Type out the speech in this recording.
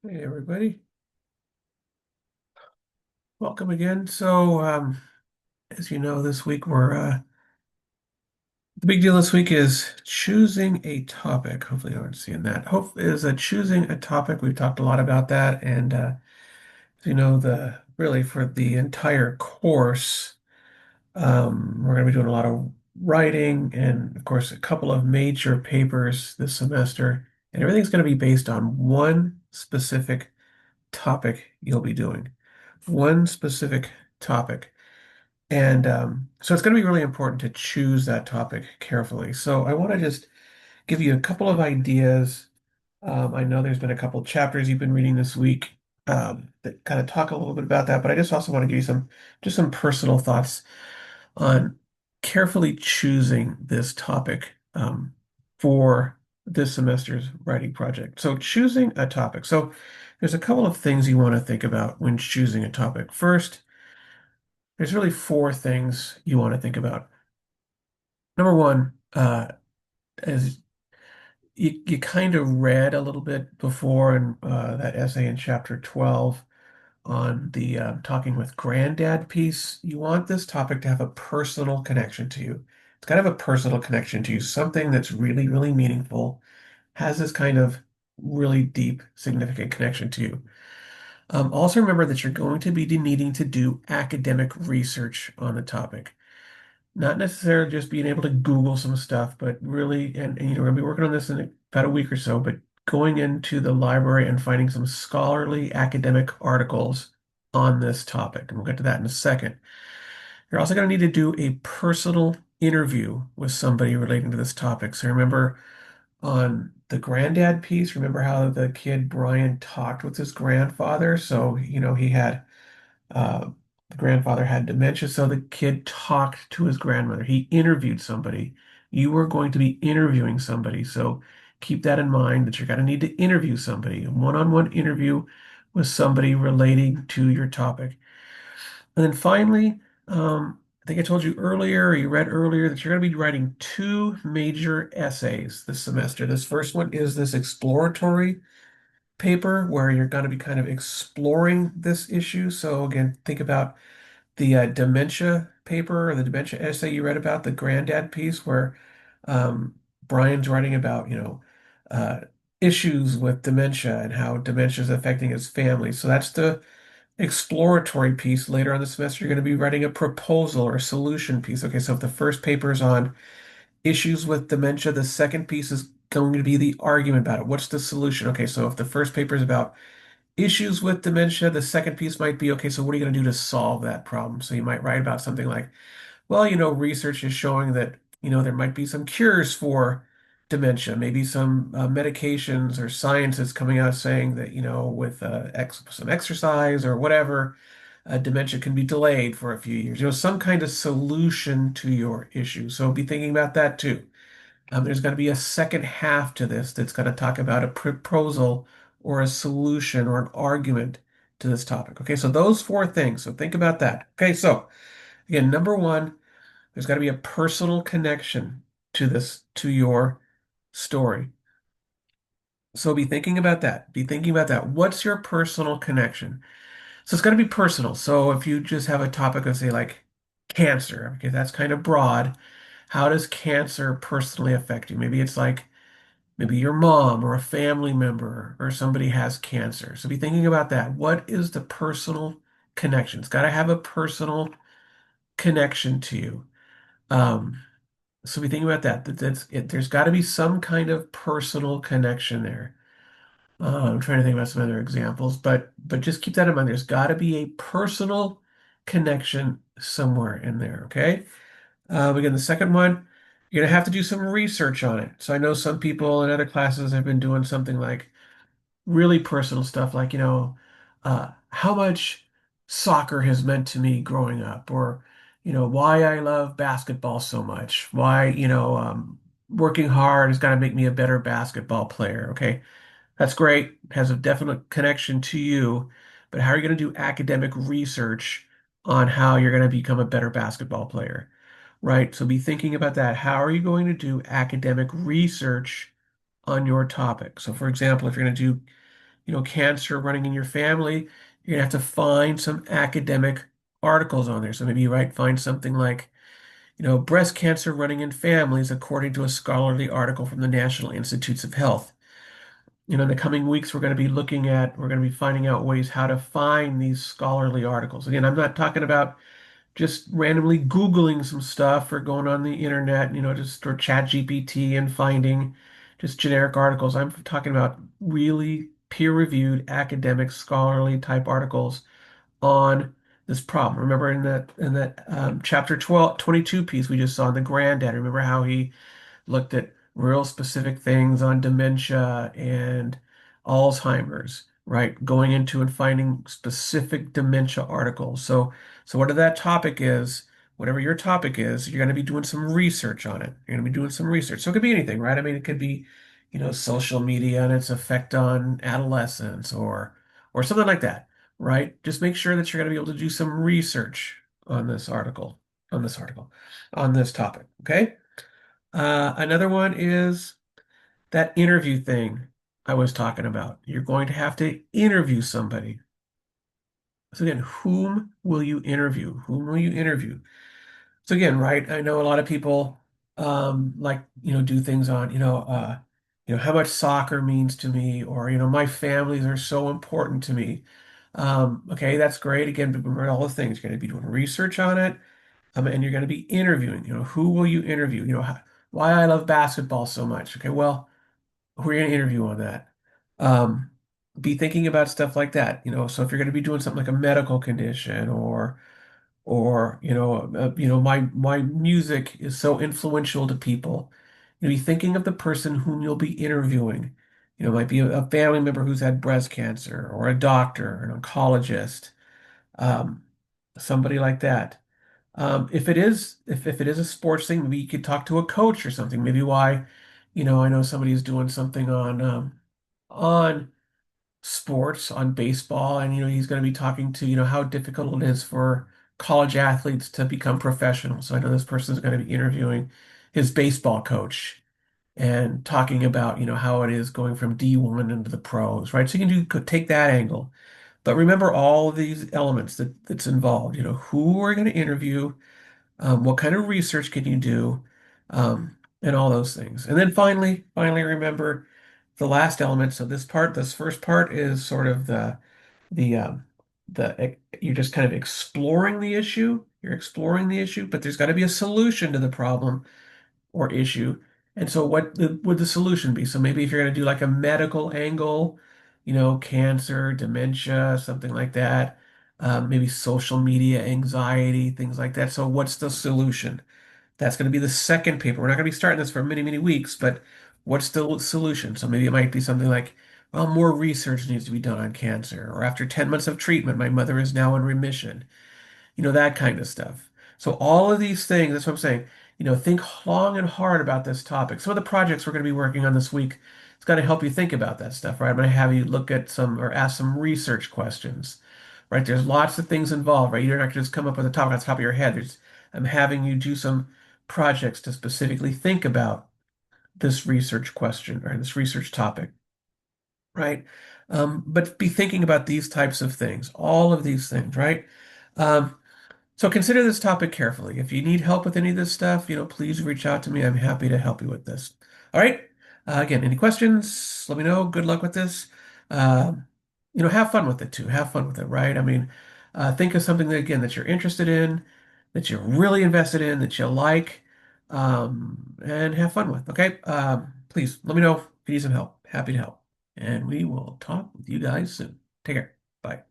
Hey everybody, welcome again. So, as you know, this week we're the big deal this week is choosing a topic. Hopefully, you aren't seeing that. Hope is choosing a topic. We've talked a lot about that, and as you know, the really for the entire course, we're going to be doing a lot of writing, and of course, a couple of major papers this semester, and everything's going to be based on one specific topic you'll be doing. One specific topic. And so it's going to be really important to choose that topic carefully. So I want to just give you a couple of ideas. I know there's been a couple chapters you've been reading this week that kind of talk a little bit about that, but I just also want to give you some personal thoughts on carefully choosing this topic for this semester's writing project. So choosing a topic. So there's a couple of things you want to think about when choosing a topic. First, there's really four things you want to think about. Number one, as you kind of read a little bit before in that essay in chapter 12 on the talking with granddad piece, you want this topic to have a personal connection to you. It's got to have a personal connection to you, something that's really, really meaningful, has this kind of really deep, significant connection to you. Also remember that you're going to be needing to do academic research on the topic. Not necessarily just being able to Google some stuff, but really, and we're gonna be working on this in about a week or so, but going into the library and finding some scholarly academic articles on this topic. And we'll get to that in a second. You're also going to need to do a personal interview with somebody relating to this topic. So remember on the granddad piece, remember how the kid Brian talked with his grandfather? So, he had uh, the grandfather had dementia, so the kid talked to his grandmother. He interviewed somebody. You are going to be interviewing somebody, so keep that in mind that you're going to need to interview somebody, a one-on-one interview with somebody relating to your topic. And then finally, I think I told you earlier, or you read earlier, that you're going to be writing two major essays this semester. This first one is this exploratory paper where you're going to be kind of exploring this issue. So again, think about the dementia paper or the dementia essay you read about, the granddad piece, where um, Brian's writing about, uh, issues with dementia and how dementia is affecting his family. So that's the exploratory piece. Later on the semester, you're going to be writing a proposal or a solution piece. Okay, so if the first paper is on issues with dementia, the second piece is going to be the argument about it. What's the solution? Okay, so if the first paper is about issues with dementia, the second piece might be, okay, so what are you going to do to solve that problem? So you might write about something like, well, research is showing that, there might be some cures for dementia, maybe some medications or science is coming out saying that, with some exercise or whatever, dementia can be delayed for a few years. Some kind of solution to your issue. So be thinking about that too. There's going to be a second half to this that's going to talk about a proposal or a solution or an argument to this topic. Okay, so those four things. So think about that. Okay, so again, number one, there's got to be a personal connection to your story. So be thinking about that. Be thinking about that. What's your personal connection? So it's got to be personal. So if you just have a topic of, say, like cancer, okay, that's kind of broad. How does cancer personally affect you? Maybe it's like maybe your mom or a family member or somebody has cancer. So be thinking about that. What is the personal connection? It's got to have a personal connection to you. Um, so be thinking about that. That's it. There's got to be some kind of personal connection there. I'm trying to think about some other examples, but just keep that in mind. There's got to be a personal connection somewhere in there. Okay. Again, the second one, you're gonna have to do some research on it. So I know some people in other classes have been doing something like really personal stuff, like how much soccer has meant to me growing up, or why I love basketball so much, why working hard has got to make me a better basketball player. Okay, that's great, has a definite connection to you, but how are you going to do academic research on how you're going to become a better basketball player? Right? So be thinking about that. How are you going to do academic research on your topic? So for example, if you're going to do, cancer running in your family, you're gonna have to find some academic articles on there. So maybe you might find something like, breast cancer running in families according to a scholarly article from the National Institutes of Health. In the coming weeks, we're going to be finding out ways how to find these scholarly articles. Again, I'm not talking about just randomly Googling some stuff or going on the internet, just or chat GPT and finding just generic articles. I'm talking about really peer-reviewed academic scholarly type articles on this problem. Remember in that chapter 22 piece we just saw, the granddad, remember how he looked at real specific things on dementia and Alzheimer's, right? Going into and finding specific dementia articles. So whatever that topic is, whatever your topic is, you're going to be doing some research on it. You're going to be doing some research. So it could be anything, right? I mean, it could be, social media and its effect on adolescence or something like that, right? Just make sure that you're going to be able to do some research on this article, on this topic, okay? Another one is that interview thing I was talking about. You're going to have to interview somebody. So again, whom will you interview? Whom will you interview? So again, right, I know a lot of people like, do things on, how much soccer means to me, or, my families are so important to me. Okay, that's great. Again, but remember all the things. You're going to be doing research on it, and you're going to be interviewing. Who will you interview? Why I love basketball so much. Okay, well, who are you going to interview on that? Um, be thinking about stuff like that. So if you're going to be doing something like a medical condition or my music is so influential to people. Be thinking of the person whom you'll be interviewing. It might be a family member who's had breast cancer, or a doctor, an oncologist, um, somebody like that. If it is a sports thing, maybe you could talk to a coach or something. Maybe why, I know somebody is doing something on sports, on baseball, and he's going to be talking to how difficult it is for college athletes to become professional. So I know this person is going to be interviewing his baseball coach and talking about how it is going from D1 into the pros, right? So you can take that angle. But remember all of these elements that's involved. Who are going to interview, what kind of research can you do, and all those things. And then finally, remember the last element. So this first part is sort of the you're just kind of exploring the issue. You're exploring the issue, but there's got to be a solution to the problem or issue. And so would the solution be? So maybe if you're going to do like a medical angle, cancer, dementia, something like that, maybe social media anxiety, things like that. So what's the solution? That's going to be the second paper. We're not going to be starting this for many, many weeks, but what's the solution? So maybe it might be something like, well, more research needs to be done on cancer, or after 10 months of treatment, my mother is now in remission, that kind of stuff. So all of these things, that's what I'm saying, think long and hard about this topic. Some of the projects we're going to be working on this week, it's going to help you think about that stuff, right? I'm going to have you look at some or ask some research questions, right? There's lots of things involved, right? You're not going to just come up with a topic on the top of your head. I'm having you do some projects to specifically think about this research question or this research topic, right? But be thinking about these types of things, all of these things, right? Um, so consider this topic carefully. If you need help with any of this stuff, please reach out to me. I'm happy to help you with this. All right. Again, any questions? Let me know. Good luck with this. Um, have fun with it too. Have fun with it, right? I mean, think of something that, again, that you're interested in, that you're really invested in, that you like, and have fun with. Okay. Please let me know if you need some help. Happy to help. And we will talk with you guys soon. Take care. Bye.